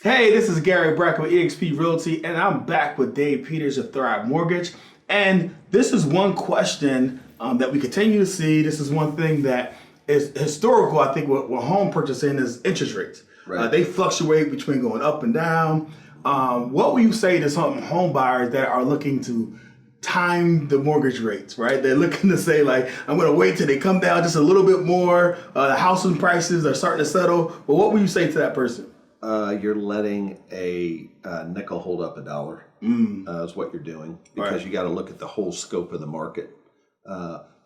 Hey, this is Gary Brackett with eXp Realty, and I'm back with Dave Peters of Thrive Mortgage. And this is one question that we continue to see. This is one thing that is historical, I think, with home purchasing is interest rates. Right. They fluctuate between going up and down. What will you say to some home buyers that are looking to time the mortgage rates, right? They're looking to say, like, I'm going to wait till they come down just a little bit more. The housing prices are starting to settle. But what will you say to that person? You're letting a nickel hold up a dollar is what you're doing, because Right. you got to look at the whole scope of the market.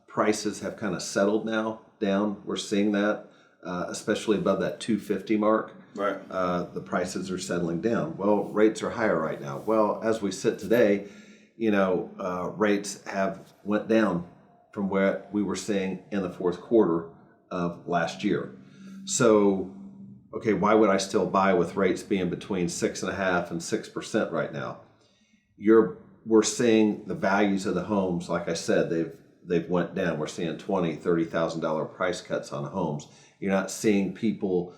Prices have kind of settled now down. We're seeing that, especially above that 250 mark. Right. The prices are settling down. Well, rates are higher right now. Well, as we sit today, rates have went down from what we were seeing in the fourth quarter of last year. So, okay, why would I still buy with rates being between 6.5% and 6% right now? We're seeing the values of the homes, like I said, they've went down. We're seeing $20,000-$30,000 price cuts on homes. You're not seeing people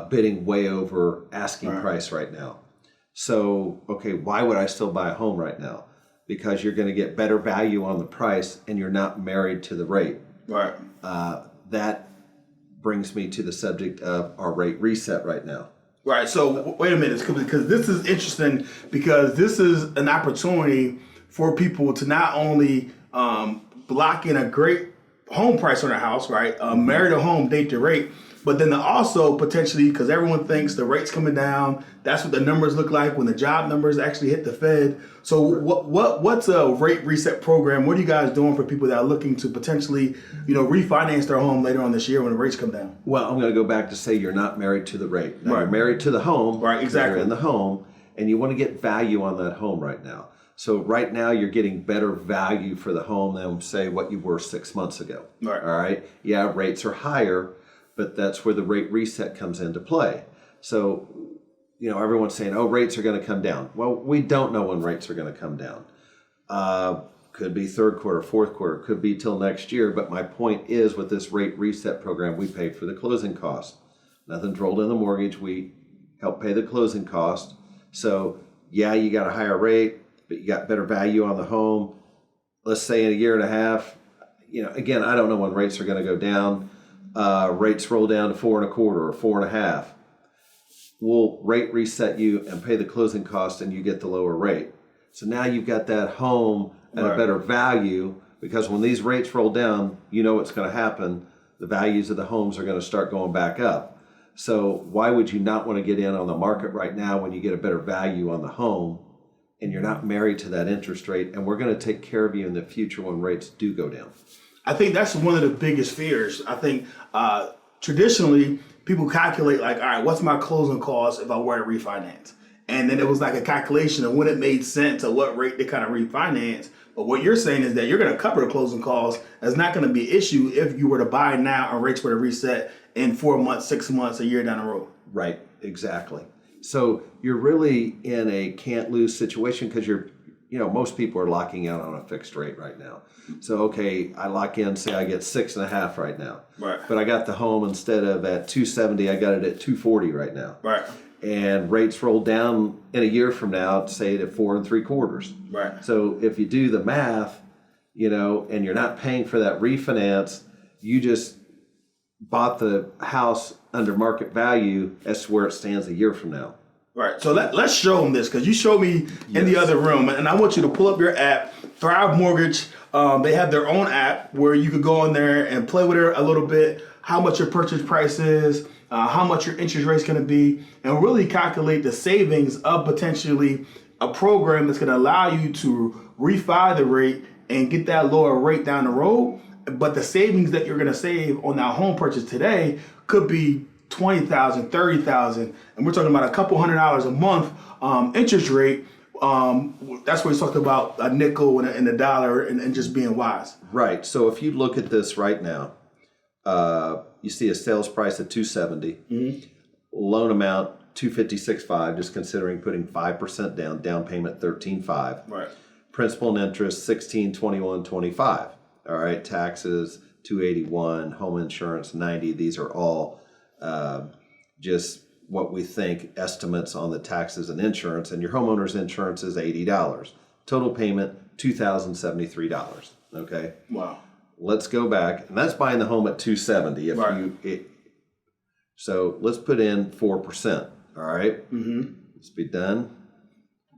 bidding way over asking price right now. So, okay, why would I still buy a home right now? Because you're going to get better value on the price and you're not married to the rate. Right. That brings me to the subject of our rate reset right now. Right. So wait a minute, because this is interesting, because this is an opportunity for people to not only block in a great home price on a house, right? Marry the home, date the rate, but then also potentially, because everyone thinks the rate's coming down, that's what the numbers look like when the job numbers actually hit the Fed. So what's a rate reset program? What are you guys doing for people that are looking to potentially, refinance their home later on this year when the rates come down? Well, I'm going to go back to say you're not married to the rate. Now, Right. You're married to the home. Right, exactly. You're in the home, and you want to get value on that home right now. So right now you're getting better value for the home than, say, what you were 6 months ago. Right. All right. Yeah, rates are higher, but that's where the rate reset comes into play. So, everyone's saying, oh, rates are going to come down. Well, we don't know when rates are going to come down. Could be third quarter, fourth quarter, could be till next year. But my point is, with this rate reset program, we pay for the closing cost. Nothing's rolled in the mortgage. We help pay the closing cost. So, yeah, you got a higher rate, but you got better value on the home. Let's say in a year and a half, again, I don't know when rates are going to go down. Rates roll down to 4.25 or 4.5. We'll rate reset you and pay the closing cost, and you get the lower rate. So now you've got that home at a better value, because when these rates roll down, you know what's going to happen. The values of the homes are going to start going back up. So why would you not want to get in on the market right now when you get a better value on the home and you're not married to that interest rate? And we're going to take care of you in the future when rates do go down. I think that's one of the biggest fears. I think traditionally people calculate, like, all right, what's my closing cost if I were to refinance? And then it was like a calculation of when it made sense at what rate to kind of refinance. But what you're saying is that you're going to cover the closing costs. That's not going to be an issue if you were to buy now and rates were to reset in 4 months, 6 months, a year down the road. Right, exactly. So you're really in a can't lose situation, because most people are locking out on a fixed rate right now. So, okay, I lock in, say I get 6.5 right now. Right. But I got the home, instead of at 270, I got it at 240 right now. Right. And rates roll down in a year from now, say to 4.75. Right. So if you do the math, and you're not paying for that refinance, you just bought the house under market value as to where it stands a year from now. Right. So let's show them this, because you showed me in the other room, and I want you to pull up your app, Thrive Mortgage. They have their own app where you could go in there and play with it a little bit, how much your purchase price is, how much your interest rate is going to be, and really calculate the savings of potentially a program that's going to allow you to refi the rate and get that lower rate down the road. But the savings that you're going to save on that home purchase today could be $20,000, $30,000, and we're talking about a couple $100 a month interest rate. That's where he's talking about a nickel and a dollar and just being wise. Right. So if you look at this right now, you see a sales price of $270, loan amount $256.5, just considering putting 5% down payment $13.5. Right. Principal and interest $1621.25. All right, taxes $281, home insurance $90. These are all just what we think estimates on the taxes and insurance, and your homeowner's insurance is $80. Total payment $2,073. Okay. Wow. Let's go back, and that's buying the home at $270. So let's put in 4%. All right. Let's be done.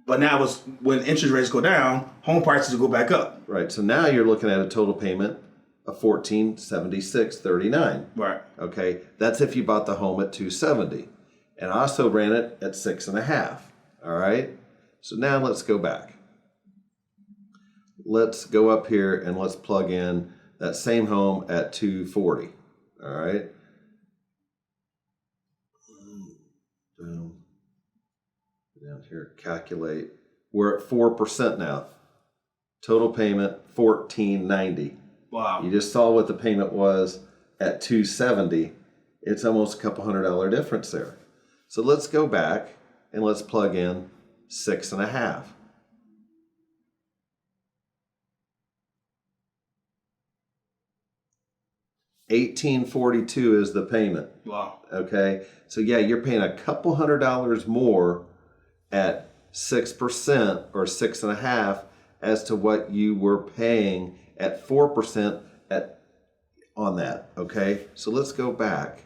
But now when interest rates go down, home prices will go back up. Right. So now you're looking at a total payment of $1,476.39. Right. Okay. That's if you bought the home at $270, and I also ran it at 6.5. All right. So now let's go back. Let's go up here and let's plug in that same home at $240. All right. Boom. Down here, calculate. We're at 4% now. Total payment $1,490. Wow. You just saw what the payment was at $270. It's almost a couple $100 difference there. So let's go back and let's plug in 6.5. $1,842 is the payment. Wow. Okay, so yeah, you're paying a couple $100 more at 6% or 6.5 as to what you were paying at 4% on that. Okay, so let's go back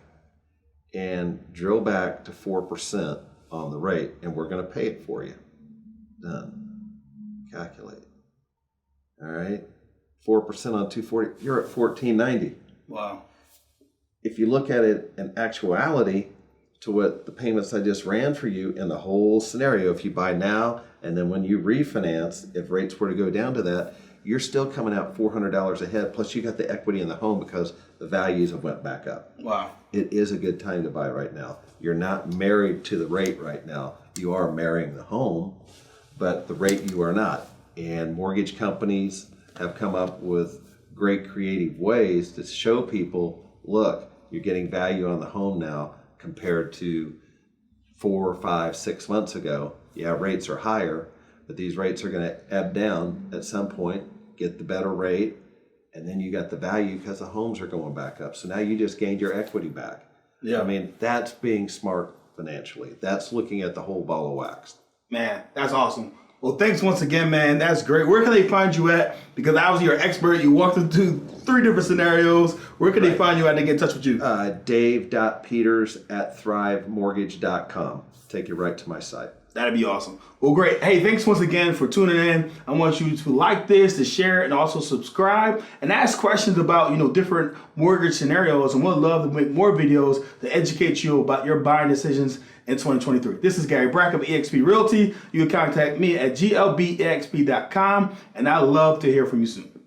and drill back to 4% on the rate, and we're going to pay it for you. Done. Calculate. All right, 4% on 240. You're at $1,490. Wow. If you look at it in actuality to what the payments I just ran for you in the whole scenario, if you buy now and then when you refinance, if rates were to go down to that, you're still coming out $400 ahead. Plus you got the equity in the home because the values have went back up. Wow. It is a good time to buy right now. You're not married to the rate right now. You are marrying the home, but the rate you are not. And mortgage companies have come up with great creative ways to show people, look, you're getting value on the home now compared to 4, 5, 6 months ago. Yeah, rates are higher, but these rates are going to ebb down at some point, get the better rate, and then you got the value because the homes are going back up. So now you just gained your equity back. Yeah. I mean, that's being smart financially. That's looking at the whole ball of wax. Man, that's awesome. Well, thanks once again, man. That's great. Where can they find you at? Because obviously you're an expert. You walked into 3 different scenarios. Where can they find you at to get in touch with you? Dave.peters@thrivemortgage.com. Take you right to my site. That'd be awesome. Well, great. Hey, thanks once again for tuning in. I want you to like this, to share it, and also subscribe and ask questions about, different mortgage scenarios. And we'd love to make more videos to educate you about your buying decisions in 2023. This is Gary Brackett of eXp Realty. You can contact me at glbexp.com, and I'd love to hear from you soon.